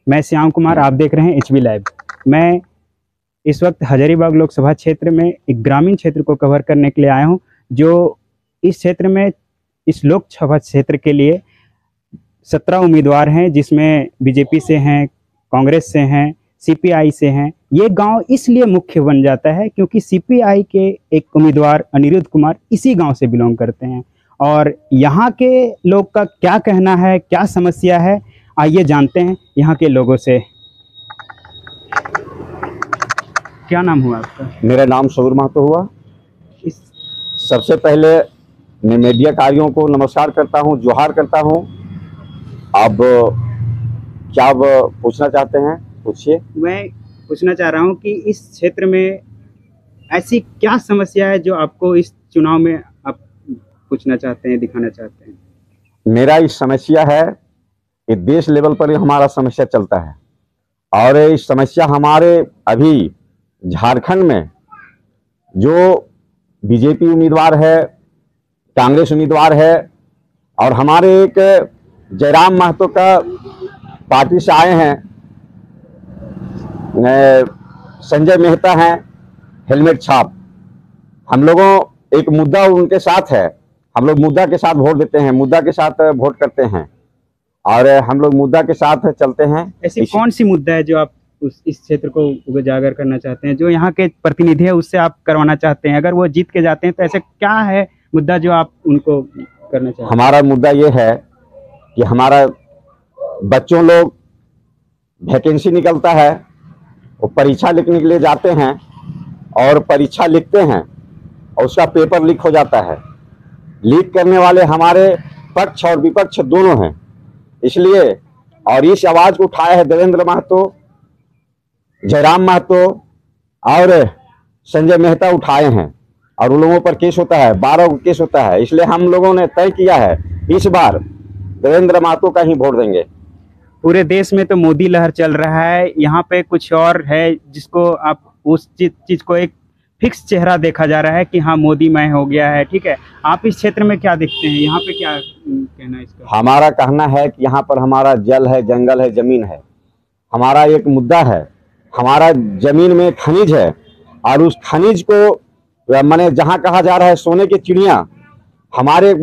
मैं श्याम कुमार, आप देख रहे हैं एचबी लाइव। मैं इस वक्त हजारीबाग लोकसभा क्षेत्र में एक ग्रामीण क्षेत्र को कवर करने के लिए आया हूं, जो इस क्षेत्र में इस लोकसभा क्षेत्र के लिए 17 उम्मीदवार हैं, जिसमें बीजेपी से हैं, कांग्रेस से हैं, सीपीआई से हैं। ये गांव इसलिए मुख्य बन जाता है क्योंकि सीपीआई के एक उम्मीदवार अनिरुद्ध कुमार इसी गांव से बिलोंग करते हैं। और यहाँ के लोग का क्या कहना है, क्या समस्या है, आइए जानते हैं यहाँ के लोगों से। क्या नाम हुआ आपका? मेरा नाम शौर महतो हुआ। सबसे पहले मैं मीडिया कार्यों को नमस्कार करता हूँ, जोहार करता हूँ। अब क्या आप पूछना चाहते हैं, पूछिए। मैं पूछना चाह रहा हूँ कि इस क्षेत्र में ऐसी क्या समस्या है जो आपको इस चुनाव में आप पूछना चाहते हैं, दिखाना चाहते हैं? मेरा इस समस्या है कि देश लेवल पर हमारा समस्या चलता है, और इस समस्या हमारे अभी झारखंड में जो बीजेपी उम्मीदवार है, कांग्रेस उम्मीदवार है, और हमारे एक जयराम महतो का पार्टी से आए हैं, संजय मेहता हैं, हेलमेट छाप। हम लोगों एक मुद्दा उनके साथ है, हम लोग मुद्दा के साथ वोट देते हैं, मुद्दा के साथ वोट करते हैं, और हम लोग मुद्दा के साथ चलते हैं। ऐसी कौन सी मुद्दा है जो आप इस क्षेत्र को उजागर करना चाहते हैं, जो यहाँ के प्रतिनिधि है उससे आप करवाना चाहते हैं? अगर वो जीत के जाते हैं तो ऐसे क्या है मुद्दा जो आप उनको करना चाहते हैं? हमारा मुद्दा ये है कि हमारा बच्चों लोग वैकेंसी निकलता है, वो परीक्षा लिखने के लिए जाते हैं और परीक्षा लिखते हैं और उसका पेपर लीक हो जाता है। लीक करने वाले हमारे पक्ष और विपक्ष दोनों हैं, इसलिए और इस आवाज को उठाया है देवेंद्र महतो, जयराम महतो और संजय मेहता उठाए हैं, और उन लोगों पर केस होता है, 12 केस होता है। इसलिए हम लोगों ने तय किया है इस बार देवेंद्र महतो का ही वोट देंगे। पूरे देश में तो मोदी लहर चल रहा है, यहाँ पे कुछ और है जिसको आप उस चीज को एक फिक्स चेहरा देखा जा रहा है कि हाँ मोदी मय हो गया है। ठीक है, आप इस क्षेत्र में क्या देखते हैं, यहाँ पे क्या कहना है इसका? हमारा कहना है कि यहाँ पर हमारा जल है, जंगल है, जमीन है। हमारा एक मुद्दा है, हमारा जमीन में खनिज है, और उस खनिज को माने जहाँ कहा जा रहा है सोने की चिड़िया, हमारे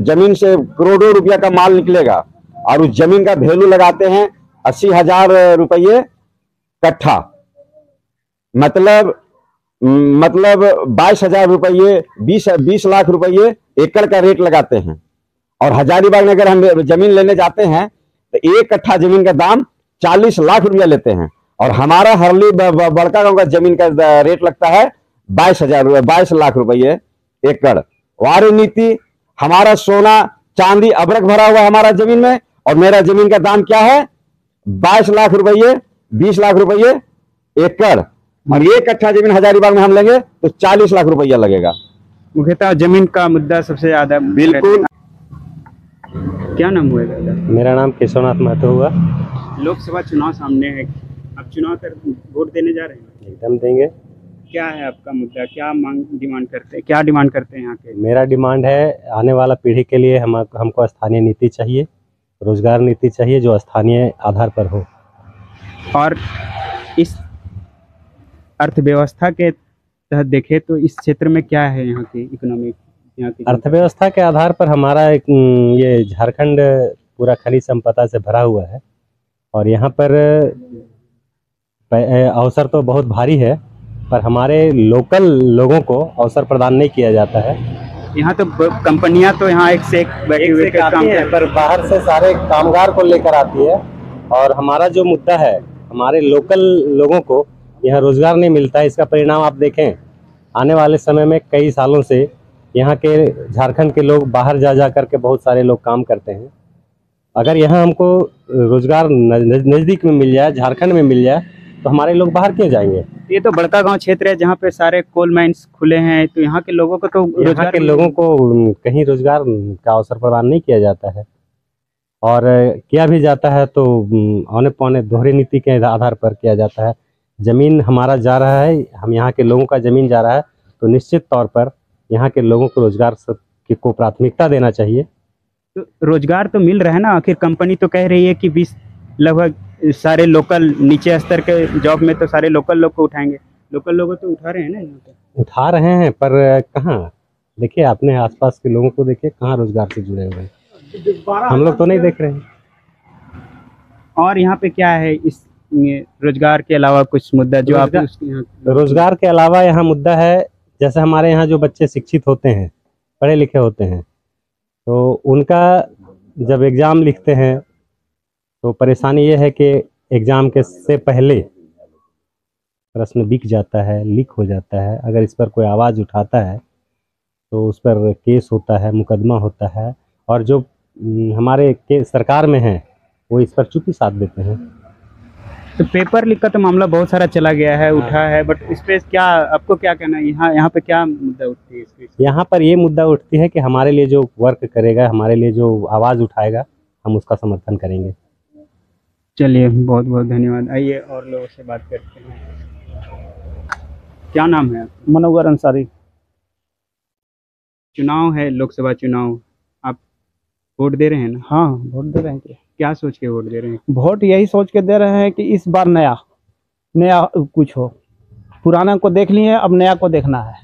जमीन से करोड़ों रुपया का माल निकलेगा, और उस जमीन का वैल्यू लगाते हैं 80,000 रुपये कट्ठा, मतलब 22,000 रुपये, 20 लाख रुपये एकड़ का रेट लगाते हैं। और हजारीबाग में अगर हम जमीन लेने जाते हैं तो एक कट्ठा जमीन का दाम 40 लाख रुपया लेते हैं, और हमारा हरली बड़का गांव का जमीन का रेट लगता है 22 लाख रुपये एकड़। वारी नीति, हमारा सोना चांदी अबरक भरा हुआ हमारा जमीन में, और मेरा जमीन का दाम क्या है 22 लाख रुपये, 20 लाख रुपये एकड़, और एक कट्ठा जमीन हजारीबाग में हम लेंगे तो 40 लाख रुपया लगेगा। मुख्यतः जमीन का मुद्दा सबसे ज्यादा। बिल्कुल। क्या नाम हुआ दादा? मेरा नाम केशवनाथ महतो हुआ। लोकसभा चुनाव सामने है, आप चुनाव कर वोट देने जा रहे हैं? एकदम देंगे। क्या है आपका मुद्दा, क्या डिमांड करते हैं, क्या डिमांड करते हैं यहाँ के? मेरा डिमांड है आने वाला पीढ़ी के लिए हमको स्थानीय नीति चाहिए, रोजगार नीति चाहिए जो स्थानीय आधार पर हो। और इस अर्थव्यवस्था के तहत देखें तो इस क्षेत्र में क्या है यहाँ की इकोनॉमिक, यहाँ की अर्थव्यवस्था के आधार पर हमारा एक ये झारखंड पूरा खनिज संपदा से भरा हुआ है, और यहाँ पर अवसर तो बहुत भारी है, पर हमारे लोकल लोगों को अवसर प्रदान नहीं किया जाता है। यहाँ तो कंपनियां तो यहाँ एक से एक बैठे हुए काम है, पर बाहर से सारे कामगार को लेकर आती है, और हमारा जो मुद्दा है हमारे लोकल लोगों को यहाँ रोजगार नहीं मिलता है। इसका परिणाम आप देखें, आने वाले समय में कई सालों से यहाँ के झारखंड के लोग बाहर जा करके बहुत सारे लोग काम करते हैं। अगर यहाँ हमको रोजगार नज़दीक में मिल जाए, झारखंड में मिल जाए, तो हमारे लोग बाहर क्यों जाएंगे? ये तो बड़का गांव क्षेत्र है जहाँ पे सारे कोल माइंस खुले हैं, तो यहाँ के लोगों को तो यहाँ के लोगों को कहीं रोजगार का अवसर प्रदान नहीं किया जाता है, और किया भी जाता है तो औने पौने दोहरे नीति के आधार पर किया जाता है। जमीन हमारा जा रहा है, हम यहाँ के लोगों का जमीन जा रहा है, तो निश्चित तौर पर यहाँ के लोगों को रोजगार को प्राथमिकता देना चाहिए। तो रोजगार तो मिल रहा है ना, आखिर कंपनी तो कह रही है कि लगभग सारे लोकल नीचे स्तर के जॉब में तो सारे लोकल लोग को उठाएंगे, लोकल लोगों तो उठा रहे हैं ना यहाँ पे। उठा रहे हैं पर कहाँ, देखिए अपने आसपास के लोगों को देखिए कहाँ रोजगार से जुड़े हुए हैं, हम लोग तो नहीं देख रहे हैं। और यहाँ पे क्या है इस रोजगार के अलावा कुछ मुद्दा जो आप रोजगार के अलावा यहाँ मुद्दा है, जैसे हमारे यहाँ जो बच्चे शिक्षित होते हैं, पढ़े लिखे होते हैं, तो उनका जब एग्ज़ाम लिखते हैं तो परेशानी ये है कि एग्ज़ाम के से पहले प्रश्न बिक जाता है, लीक हो जाता है। अगर इस पर कोई आवाज़ उठाता है तो उस पर केस होता है, मुकदमा होता है, और जो हमारे के सरकार में हैं वो इस पर चुप्पी साध देते हैं। तो पेपर लीक का तो मामला बहुत सारा चला गया है, उठा है, बट इस पे क्या आपको क्या कहना है, यहाँ पे क्या मुद्दा उठती है इसके? यहाँ पर ये मुद्दा उठती है कि हमारे लिए जो वर्क करेगा, हमारे लिए जो आवाज़ उठाएगा, हम उसका समर्थन करेंगे। चलिए, बहुत बहुत धन्यवाद। आइए और लोगों से बात करते हैं। क्या नाम है? मनोहर अंसारी। चुनाव है, लोकसभा चुनाव, आप वोट दे रहे हैं ना? हाँ, वोट दे रहे हैं। क्या सोच के वोट दे रहे हैं? वोट यही सोच के दे रहे हैं कि इस बार नया कुछ हो। पुराना को देख लिए, अब नया को देखना है।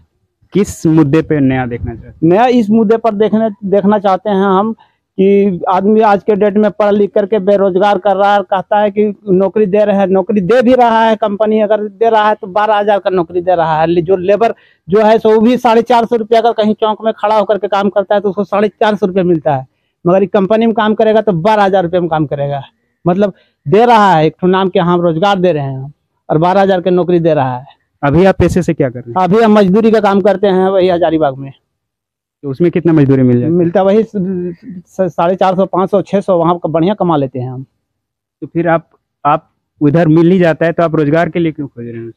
किस मुद्दे पे नया देखना चाहते हैं? नया इस मुद्दे पर देखना चाहते हैं हम कि आदमी आज के डेट में पढ़ लिख करके बेरोजगार कर रहा है, कहता है कि नौकरी दे रहे हैं, नौकरी दे भी रहा है, कंपनी अगर दे रहा है तो 12,000 का नौकरी दे रहा है। जो लेबर जो है सो वो भी 450 रुपये, अगर कहीं चौक में खड़ा होकर के काम करता है तो उसको 450 रुपये मिलता है, मगर एक कंपनी में काम करेगा तो 12,000 रुपये में काम करेगा। मतलब दे रहा है, एक नाम के हम रोजगार दे रहे हैं और 12,000 की नौकरी दे रहा है। अभी आप पैसे से क्या कर रहे हैं? अभी हम मजदूरी का काम करते हैं वही हजारीबाग में। तो उसमें कितना मजदूरी मिल जाए? मिलता वही 450, 500, 600, वहाँ का बढ़िया कमा लेते हैं हम। तो फिर आप उधर मिल ही जाता है तो आप रोजगार के लिए क्यों खोज रहे हैं?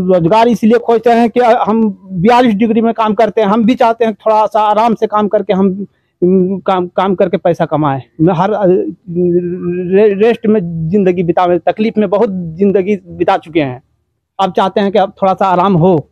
रोजगार इसलिए खोजते हैं कि हम 42 डिग्री में काम करते हैं, हम भी चाहते हैं थोड़ा सा आराम से काम करके हम काम करके पैसा कमाएं। हर रेस्ट में जिंदगी बितावे, तकलीफ में बहुत जिंदगी बिता चुके हैं, अब चाहते हैं कि अब थोड़ा सा आराम हो।